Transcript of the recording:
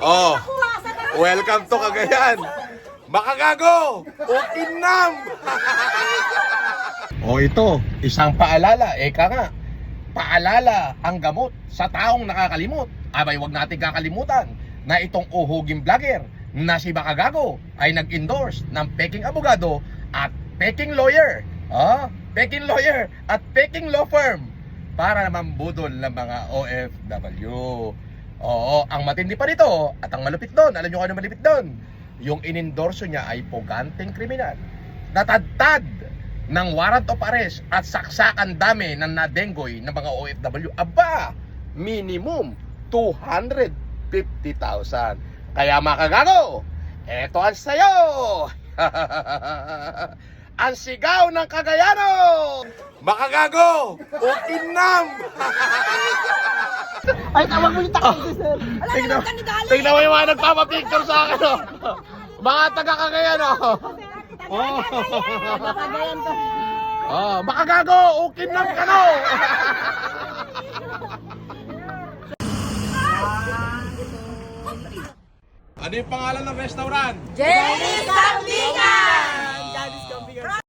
Oh, welcome to Cagayan. Makagago! Ukinam! O ito, isang paalala. Eka nga, paalala ang gamot sa taong nakakalimot. Abay, wag natin kakalimutan na itong uhuging vlogger na si Makagago ay nag-endorse ng peking abogado at peking lawyer. Peking lawyer at peking law firm para naman budol ng mga OFW. Oo, ang matindi pa nito at ang malupit doon, alam nyo kung ano malupit doon? Yung inendorso niya ay puganteng kriminal. Natadtad ng warrant of arrest at saksakan dami ng nadenggoy ng mga OFW. Aba, minimum 250,000. Kaya Makagago, eto ang sayo! Ang sigaw ng Cagayano! Makagago! Ukinam! Ay, tawag mo yung taxi, sir. Tingnan mo yung mga nagpapapicture sa akin, oh. Mga taga-Cagayan, oh. Makagago! Ukinam ka, no! Ano yung pangalan ng restaurant? Jenny's Kambingan!